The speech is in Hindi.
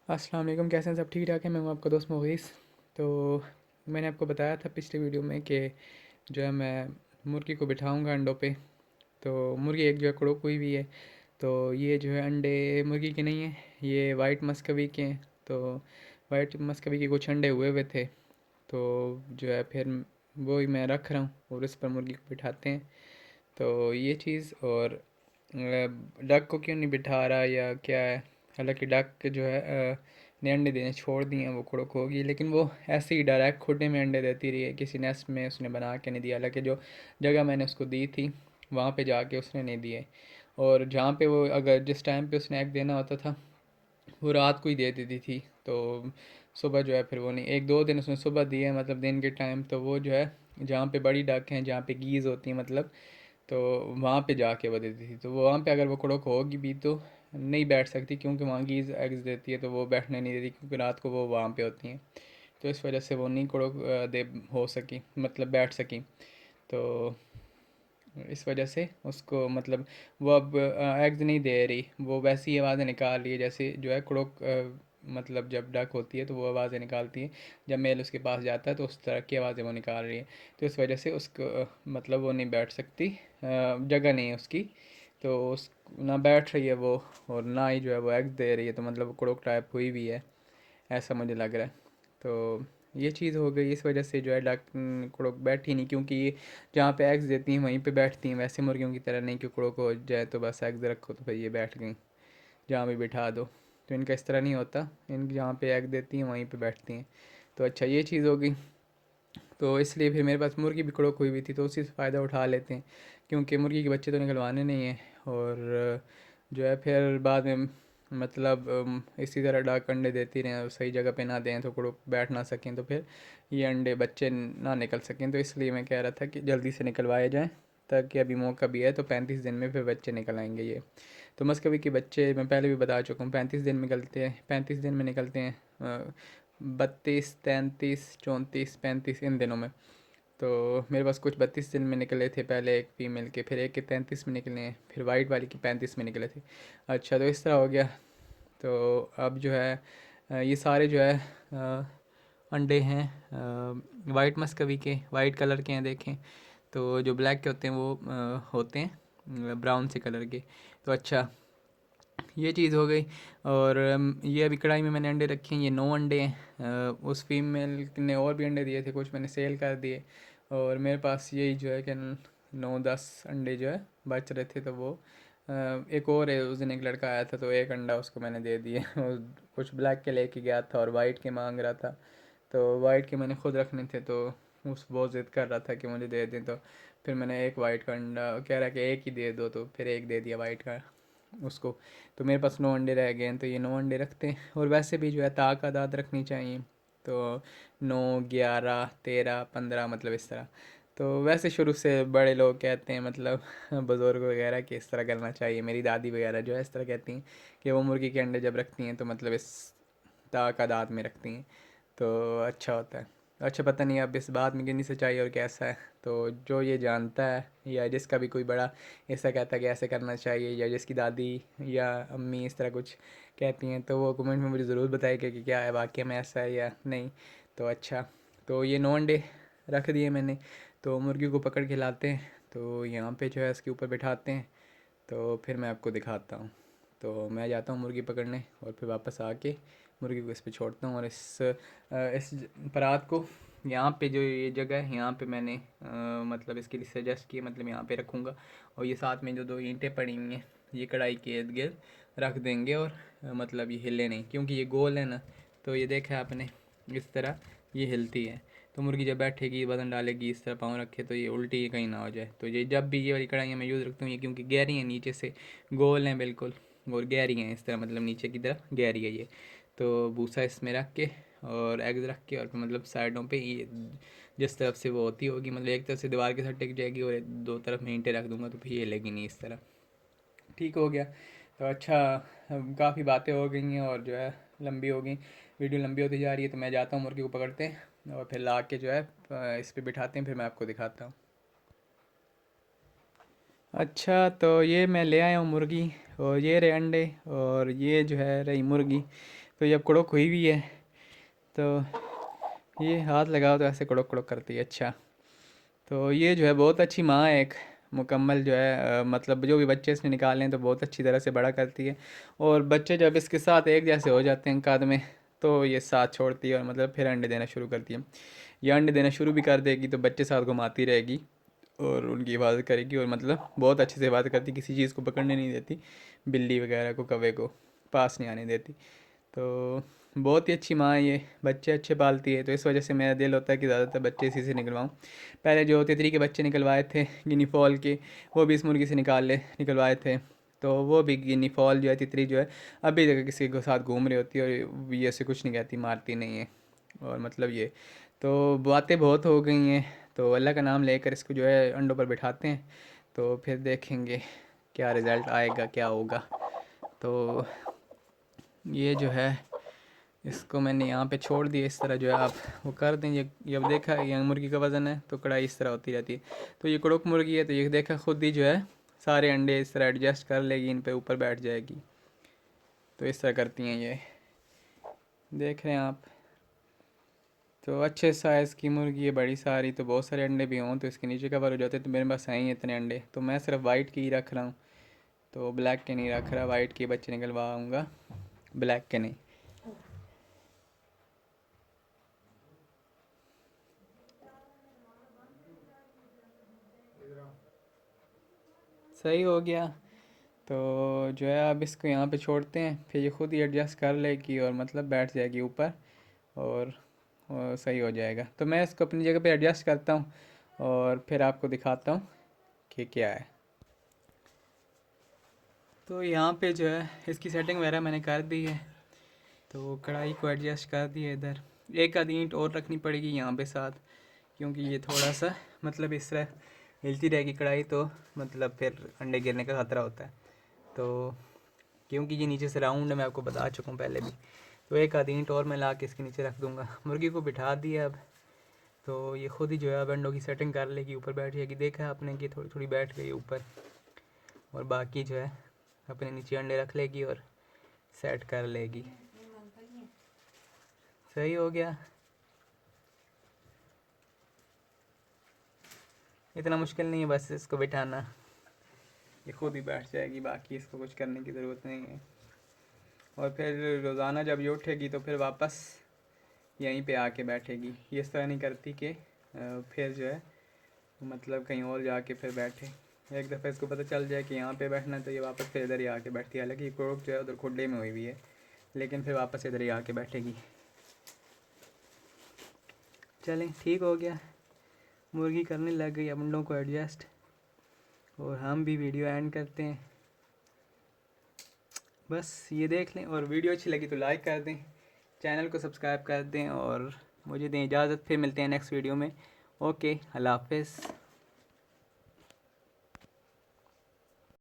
अस्सलाम वालेकुम, कैसे हैं सब? ठीक ठाक है। मैं हूं आपका दोस्त मुगीस। तो मैंने आपको बताया था पिछले वीडियो में कि जो है मैं मुर्गी को बिठाऊंगा अंडों पे। तो मुर्गी एक जो है कुड़ुक हुई हुई है। तो ये जो है अंडे मुर्गी के नहीं हैं, ये वाइट मस्कवी के हैं। तो वाइट मस्कवी के कुछ अंडे हुए हुए थे, तो जो है फिर वो ही मैं रख रहा हूँ और उस पर मुर्गी को बिठाते हैं। तो ये चीज़। और डक को क्यों नहीं बिठा रहा या क्या है? हालांकि डक जो है ने अंडे देने छोड़ दिए हैं, वो कुड़क होगी, लेकिन वो ऐसे ही डायरेक्ट खुडे में अंडे देती रही है, किसी नेस्ट में उसने बना के नहीं दिया। हालांकि जो जगह मैंने उसको दी थी वहाँ पे जाके उसने नहीं दिए। और जहाँ पे वो अगर जिस टाइम पे उसने एग देना होता था वो रात को ही दे देती थी। तो सुबह जो है फिर वो नहीं, एक दो दिन उसने सुबह दिए, मतलब दिन के टाइम। तो वो जो है जहाँ पे बड़ी डक हैं, जहाँ पे गीज़ होती हैं मतलब, तो वहाँ पे जाके वो देती थी। तो वो वहाँ पे अगर वो कुड़क होगी भी तो नहीं बैठ सकती, क्योंकि वहाँ गीज़ एग्स देती है, तो वो बैठने नहीं देती, क्योंकि रात को वो वहाँ पे होती हैं। तो इस वजह से वो नहीं कुड़क दे हो सकी, मतलब बैठ सकी। तो इस वजह से उसको मतलब वो अब एग्स नहीं दे रही, वो वैसी आवाज़ें निकाल रही है जैसे जो है कुड़क मतलब जब डक होती है तो वो आवाज़ें निकालती है। जब मेल उसके पास जाता है तो उस तरह की आवाज़ें वो निकाल रही है। तो इस वजह से उसको मतलब वो नहीं बैठ सकती, जगह नहीं है उसकी। तो उस ना बैठ रही है वो, और ना ही जो है वो एग्स दे रही है। तो मतलब कुड़क टाइप हुई भी है, ऐसा मुझे लग रहा है। तो ये चीज़ हो गई, इस वजह से जो है डक कुड़क बैठी नहीं, क्योंकि ये जहाँ पे एग्स देती हैं वहीं पे बैठती हैं, वैसे मुर्गियों की तरह नहीं कि कुड़क हो जाए तो बस एग्स रखो तो फिर ये बैठ गई, जहाँ भी बिठा दो। तो इनका इस तरह नहीं होता, इन जहाँ पे एग देती हैं वहीं पे बैठती हैं। तो अच्छा, ये चीज़ हो गई। तो इसलिए फिर मेरे पास मुर्गी भी कुड़क हुई हुई थी, तो उसी से फ़ायदा उठा लेते हैं, क्योंकि मुर्गी के बच्चे तो निकलवाने नहीं हैं। और जो है फिर बाद में मतलब इसी तरह डाक अंडे देती रहें और सही जगह पे ना दें तो कुड़क बैठ ना सकें, तो फिर ये अंडे बच्चे ना निकल सकें। तो इसलिए मैं कह रहा था कि जल्दी से निकलवाए जाएँ, ताकि अभी मौका भी है, तो 35 दिन में फिर बच्चे निकल आएंगे ये। तो मस्कवी के बच्चे मैं पहले भी बता चुका हूँ, 35 दिन में निकलते हैं, 35 दिन में निकलते हैं, 32, 33, 34, 35 इन दिनों में। तो मेरे पास कुछ 32 दिन में निकले थे पहले एक फ़ीमेल के, फिर एक के 33 में निकले हैं, फिर वाइट वाली के 35 में निकले थे। अच्छा, तो इस तरह हो गया। तो अब जो है ये सारे जो है अंडे हैं वाइट मस्कवी के, वाइट कलर के हैं देखें। तो जो ब्लैक के होते हैं वो होते हैं ब्राउन से कलर के। तो अच्छा, ये चीज़ हो गई। और ये अभी कढ़ाई में मैंने अंडे रखे हैं, ये 9 अंडे हैं। उस फीमेल ने और भी अंडे दिए थे, कुछ मैंने सेल कर दिए। और मेरे पास यही जो है कि 9-10 अंडे जो है बच रहे थे। तो वो एक और है, उस दिन एक लड़का आया था तो एक अंडा उसको मैंने दे दिए। और कुछ ब्लैक के लेके गया था और वाइट के मांग रहा था, तो वाइट के मैंने खुद रखने थे। तो उस बहुत ज़िद कर रहा था कि मुझे दे दें, तो फिर मैंने एक वाइट का अंडा कह रहा कि एक ही दे दो, तो फिर एक दे दिया वाइट का उसको। तो मेरे पास 9 अंडे रह गए हैं, तो ये 9 अंडे रखते हैं। और वैसे भी जो है तादाद रखनी चाहिए, तो 9, 11, 13, 15 मतलब इस तरह। तो वैसे शुरू से बड़े लोग कहते हैं, मतलब बुज़ुर्ग वगैरह कि इस तरह करना चाहिए। मेरी दादी वगैरह जो है इस तरह कहती हैं कि वो मुर्गी के अंडे जब रखती हैं तो मतलब इस तादाद में रखती हैं, तो अच्छा होता है। अच्छा, पता नहीं अब इस बात में कितनी सच्चाई और कैसा है। तो जो ये जानता है या जिसका भी कोई बड़ा ऐसा कहता है कि ऐसे करना चाहिए, या जिसकी दादी या अम्मी इस तरह कुछ कहती हैं, तो वो कमेंट में मुझे ज़रूर बताइएगा कि क्या है वाकई में ऐसा है या नहीं। तो अच्छा, तो ये 9 अंडे रख दिए मैंने। तो मुर्गी को पकड़ के लाते हैं, तो यहाँ पे जो है इसके ऊपर बिठाते हैं। तो फिर मैं आपको दिखाता हूँ। तो मैं जाता हूँ मुर्गी पकड़ने और फिर वापस आके मुर्गी को इस पे छोड़ता हूँ। और इस परात को यहाँ पे जो ये जगह है यहाँ पे मैंने मतलब इसके लिए सजेस्ट किया, मतलब यहाँ पे रखूँगा। और ये साथ में जो दो ईंटें पड़ी हुई हैं ये कढ़ाई के इर्द गिर्द रख देंगे। और मतलब ये हिले नहीं, क्योंकि ये गोल है ना, तो ये देखा है आपने, इस तरह ये हिलती है। तो मुर्गी जब बैठेगी वज़न डालेगी, इस तरह पाँव रखे तो ये उल्टी कहीं ना हो जाए। तो ये जब भी ये वाली कढ़ाइयाँ मैं यूज़ रखता हूँ, ये क्योंकि गहरी हैं नीचे से, गोल हैं बिल्कुल, और गहरी हैं इस तरह, मतलब नीचे की तरफ गहरी है ये। तो भूसा इसमें रख के और एग्स रख के, और फिर मतलब साइडों पे ये जिस तरफ से वो होती होगी, मतलब एक तरफ से दीवार के साथ टिक जाएगी और दो तरफ में ईंटें रख दूंगा, तो फिर ये लेगी नहीं इस तरह। ठीक हो गया। तो अच्छा, काफ़ी बातें हो गई हैं और जो है लंबी हो गई, वीडियो लंबी होती जा रही है। तो मैं जाता हूँ मुर्गी को पकड़ते हैं और फिर ला के जो है इस पे बिठाते हैं, फिर मैं आपको दिखाता हूँ। अच्छा, तो ये मैं ले आया हूँ मुर्गी, और ये रहे अंडे, और ये जो है रही मुर्गी। तो ये अब कड़क हुई भी है, तो ये हाथ लगाओ तो ऐसे कड़क कड़क करती है। अच्छा, तो ये जो है बहुत अच्छी माँ है, एक मुकम्मल जो है मतलब जो भी बच्चे इसने निकाले हैं तो बहुत अच्छी तरह से बड़ा करती है। और बच्चे जब इसके साथ एक जैसे हो जाते हैं कद में, तो ये साथ छोड़ती है और मतलब फिर अंडे देना शुरू करती है। ये अंडे देना शुरू भी कर देगी तो बच्चे साथ घुमाती रहेगी और उनकी हिफाजत करेगी, और मतलब बहुत अच्छे से हिफाजत करती, किसी चीज़ को पकड़ने नहीं देती, बिल्ली वगैरह को, कौवे को पास नहीं आने देती। तो बहुत ही अच्छी माँ है ये, बच्चे अच्छे पालती है, तो इस वजह से मेरा दिल होता है कि ज़्यादातर बच्चे इसी से निकलवाऊँ। पहले जो तितली के बच्चे निकलवाए थे गिनी फॉल के, वो भी इस मुर्गी से निकलवाए थे। तो वो भी गिनी फॉल जो है, तितली जो है, अभी तक किसी के साथ घूम रही होती है और ये ऐसे कुछ नहीं कहती, मारती नहीं है। और मतलब ये तो बातें बहुत हो गई हैं, तो अल्लाह का नाम लेकर इसको जो है अंडों पर बिठाते हैं, तो फिर देखेंगे क्या रिज़ल्ट आएगा, क्या होगा। तो ये जो है, इसको मैंने यहाँ पे छोड़ दिया, इस तरह जो है आप वो कर दें। ये अब देखा, ये मुर्गी का वज़न है तो कढ़ाई इस तरह होती रहती है। तो ये कड़क मुर्गी है, तो ये देखा खुद ही जो है सारे अंडे इस तरह एडजस्ट कर लेगी, इन पे ऊपर बैठ जाएगी। तो इस तरह करती हैं ये, देख रहे हैं आप। तो अच्छे साइज़ की मुर्गी है, बड़ी सारी, तो बहुत सारे अंडे भी हों तो इसके नीचे कवर हो जाते, तो मेरे पास हैं ही इतने अंडे, तो मैं सिर्फ वाइट की ही रख रहा हूँ। तो ब्लैक के नहीं रख रहा, वाइट के बच्चे निकलवाऊँगा, ब्लैक के नहीं। सही हो गया। तो जो है अब इसको यहाँ पे छोड़ते हैं, फिर ये खुद ही एडजस्ट कर लेगी और मतलब बैठ जाएगी ऊपर, और सही हो जाएगा। तो मैं इसको अपनी जगह पे एडजस्ट करता हूँ और फिर आपको दिखाता हूँ कि क्या है। तो यहाँ पे जो है इसकी सेटिंग वगैरह मैंने कर दी है, तो कढ़ाई को एडजस्ट कर दिया इधर। एक आधी ईंट और रखनी पड़ेगी यहाँ पे साथ, क्योंकि ये थोड़ा सा मतलब इस तरह हिलती रहेगी कढ़ाई, तो मतलब फिर अंडे गिरने का ख़तरा होता है। तो क्योंकि ये नीचे से राउंड है, मैं आपको बता चुका हूँ पहले भी, तो एक आधी ईंट और मैं ला के इसके नीचे रख दूँगा। मुर्गी को बिठा दिया अब, तो ये खुद ही जो है अब अंडों की सेटिंग कर लेगी, ऊपर बैठ जाएगी। देखा है आपने कि थोड़ी थोड़ी बैठ गई ऊपर, और बाकी जो है अपने नीचे अंडे रख लेगी और सेट कर लेगी। सही हो गया। इतना मुश्किल नहीं है बस इसको बिठाना, ये खुद ही बैठ जाएगी, बाकी इसको कुछ करने की ज़रूरत नहीं है। और फिर रोज़ाना जब ये उठेगी तो फिर वापस यहीं पे आके बैठेगी, ये इस तरह नहीं करती कि फिर जो है मतलब कहीं और जाके फिर बैठे। एक दफ़ा इसको पता चल जाए कि यहाँ पे बैठना है तो ये वापस फिर इधर ही आके बैठती है। हालांकि ये क्रोक जो है उधर खुड्डे में हुई हुई है, लेकिन फिर वापस इधर ही आके बैठेगी। चलें, ठीक हो गया, मुर्गी करने लग गई अंडों को एडजस्ट, और हम भी वीडियो एंड करते हैं। बस ये देख लें, और वीडियो अच्छी लगी तो लाइक कर दें, चैनल को सब्सक्राइब कर दें, और मुझे दें इजाज़त। फिर मिलते हैं नेक्स्ट वीडियो में। ओके, अल्लाह हाफ़िज़।